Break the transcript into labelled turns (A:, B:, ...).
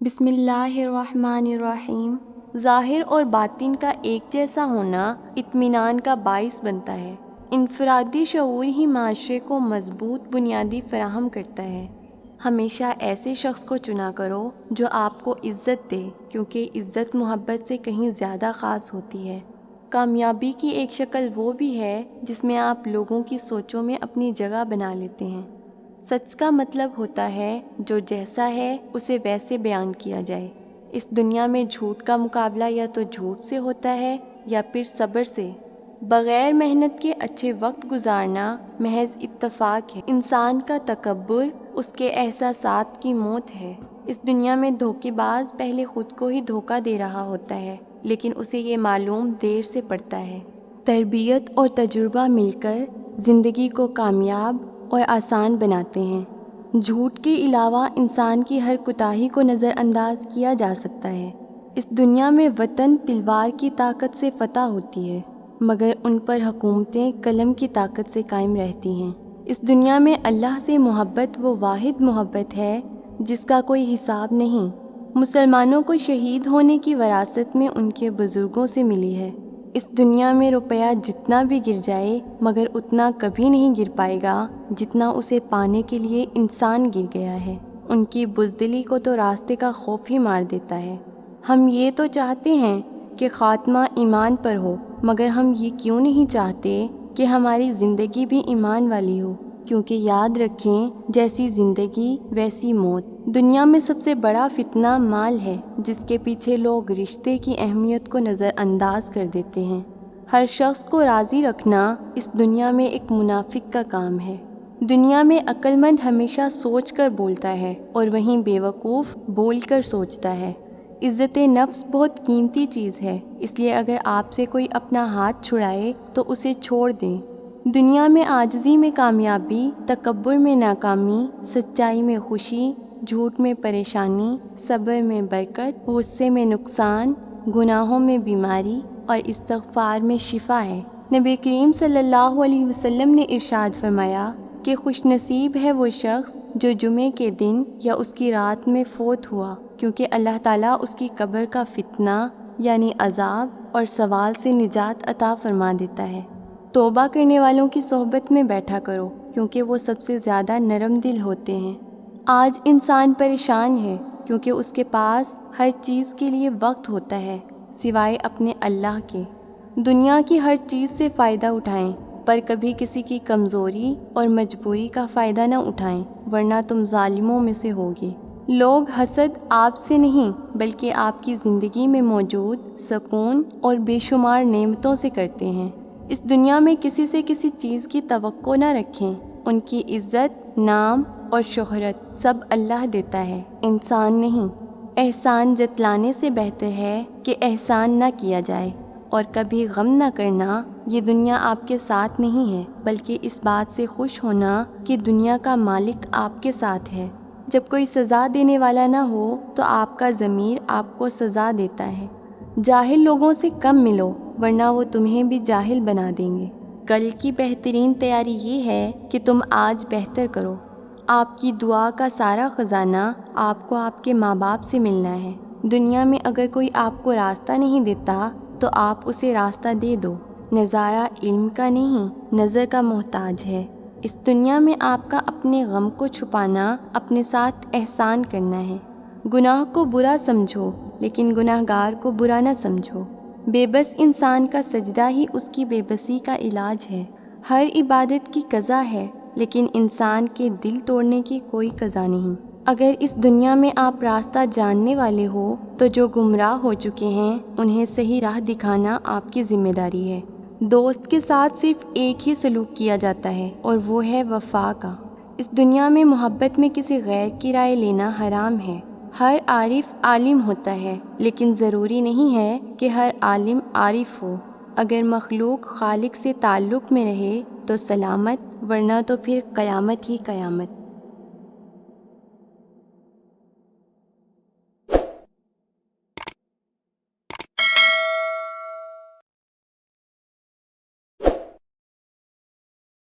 A: بسم اللہ الرحمن الرحیم۔ ظاہر اور باطن کا ایک جیسا ہونا اطمینان کا باعث بنتا ہے۔ انفرادی شعور ہی معاشرے کو مضبوط بنیادی فراہم کرتا ہے۔ ہمیشہ ایسے شخص کو چنا کرو جو آپ کو عزت دے، کیونکہ عزت محبت سے کہیں زیادہ خاص ہوتی ہے۔ کامیابی کی ایک شکل وہ بھی ہے جس میں آپ لوگوں کی سوچوں میں اپنی جگہ بنا لیتے ہیں۔ سچ کا مطلب ہوتا ہے جو جیسا ہے اسے ویسے بیان کیا جائے۔ اس دنیا میں جھوٹ کا مقابلہ یا تو جھوٹ سے ہوتا ہے یا پھر صبر سے۔ بغیر محنت کے اچھے وقت گزارنا محض اتفاق ہے۔ انسان کا تکبر اس کے احساسات کی موت ہے۔ اس دنیا میں دھوکے باز پہلے خود کو ہی دھوکہ دے رہا ہوتا ہے، لیکن اسے یہ معلوم دیر سے پڑتا ہے۔ تربیت اور تجربہ مل کر زندگی کو کامیاب اور آسان بناتے ہیں۔ جھوٹ کے علاوہ انسان کی ہر کوتاہی کو نظر انداز کیا جا سکتا ہے۔ اس دنیا میں وطن تلوار کی طاقت سے فتح ہوتی ہے، مگر ان پر حکومتیں قلم کی طاقت سے قائم رہتی ہیں۔ اس دنیا میں اللہ سے محبت وہ واحد محبت ہے جس کا کوئی حساب نہیں۔ مسلمانوں کو شہید ہونے کی وراثت میں ان کے بزرگوں سے ملی ہے۔ اس دنیا میں روپیہ جتنا بھی گر جائے مگر اتنا کبھی نہیں گر پائے گا جتنا اسے پانے کے لیے انسان گر گیا ہے۔ ان کی بزدلی کو تو راستے کا خوف ہی مار دیتا ہے۔ ہم یہ تو چاہتے ہیں کہ خاتمہ ایمان پر ہو، مگر ہم یہ کیوں نہیں چاہتے کہ ہماری زندگی بھی ایمان والی ہو، کیونکہ یاد رکھیں جیسی زندگی ویسی موت۔ دنیا میں سب سے بڑا فتنہ مال ہے، جس کے پیچھے لوگ رشتے کی اہمیت کو نظر انداز کر دیتے ہیں۔ ہر شخص کو راضی رکھنا اس دنیا میں ایک منافق کا کام ہے۔ دنیا میں عقل مند ہمیشہ سوچ کر بولتا ہے اور وہیں بیوقوف بول کر سوچتا ہے۔ عزت نفس بہت قیمتی چیز ہے، اس لیے اگر آپ سے کوئی اپنا ہاتھ چھڑائے تو اسے چھوڑ دیں۔ دنیا میں عاجزی میں کامیابی، تکبر میں ناکامی، سچائی میں خوشی، جھوٹ میں پریشانی، صبر میں برکت، غصے میں نقصان، گناہوں میں بیماری اور استغفار میں شفا ہے۔ نبی کریم صلی اللہ علیہ وسلم نے ارشاد فرمایا کہ خوش نصیب ہے وہ شخص جو جمعے کے دن یا اس کی رات میں فوت ہوا، کیونکہ اللہ تعالیٰ اس کی قبر کا فتنہ یعنی عذاب اور سوال سے نجات عطا فرما دیتا ہے۔ توبہ کرنے والوں کی صحبت میں بیٹھا کرو، کیونکہ وہ سب سے زیادہ نرم دل ہوتے ہیں۔ آج انسان پریشان ہے کیونکہ اس کے پاس ہر چیز کے لیے وقت ہوتا ہے سوائے اپنے اللہ کے۔ دنیا کی ہر چیز سے فائدہ اٹھائیں، پر کبھی کسی کی کمزوری اور مجبوری کا فائدہ نہ اٹھائیں، ورنہ تم ظالموں میں سے ہوگے۔ لوگ حسد آپ سے نہیں بلکہ آپ کی زندگی میں موجود سکون اور بے شمار نعمتوں سے کرتے ہیں۔ اس دنیا میں کسی سے کسی چیز کی توقع نہ رکھیں۔ ان کی عزت، نام اور شہرت سب اللہ دیتا ہے، انسان نہیں۔ احسان جتلانے سے بہتر ہے کہ احسان نہ کیا جائے، اور کبھی غم نہ کرنا یہ دنیا آپ کے ساتھ نہیں ہے، بلکہ اس بات سے خوش ہونا کہ دنیا کا مالک آپ کے ساتھ ہے۔ جب کوئی سزا دینے والا نہ ہو تو آپ کا ضمیر آپ کو سزا دیتا ہے۔ جاہل لوگوں سے کم ملو، ورنہ وہ تمہیں بھی جاہل بنا دیں گے۔ کل کی بہترین تیاری یہ ہے کہ تم آج بہتر کرو۔ آپ کی دعا کا سارا خزانہ آپ کو آپ کے ماں باپ سے ملنا ہے۔ دنیا میں اگر کوئی آپ کو راستہ نہیں دیتا تو آپ اسے راستہ دے دو۔ نظارہ علم کا نہیں، نظر کا محتاج ہے۔ اس دنیا میں آپ کا اپنے غم کو چھپانا اپنے ساتھ احسان کرنا ہے۔ گناہ کو برا سمجھو لیکن گناہ گار کو برا نہ سمجھو۔ بے بس انسان کا سجدہ ہی اس کی بے بسی کا علاج ہے۔ ہر عبادت کی قضا ہے، لیکن انسان کے دل توڑنے کی کوئی قضا نہیں۔ اگر اس دنیا میں آپ راستہ جاننے والے ہو تو جو گمراہ ہو چکے ہیں انہیں صحیح راہ دکھانا آپ کی ذمہ داری ہے۔ دوست کے ساتھ صرف ایک ہی سلوک کیا جاتا ہے اور وہ ہے وفا کا۔ اس دنیا میں محبت میں کسی غیر کی رائے لینا حرام ہے۔ ہر عارف عالم ہوتا ہے، لیکن ضروری نہیں ہے کہ ہر عالم عارف ہو۔ اگر مخلوق خالق سے تعلق میں رہے تو سلامت، ورنہ تو پھر قیامت ہی قیامت۔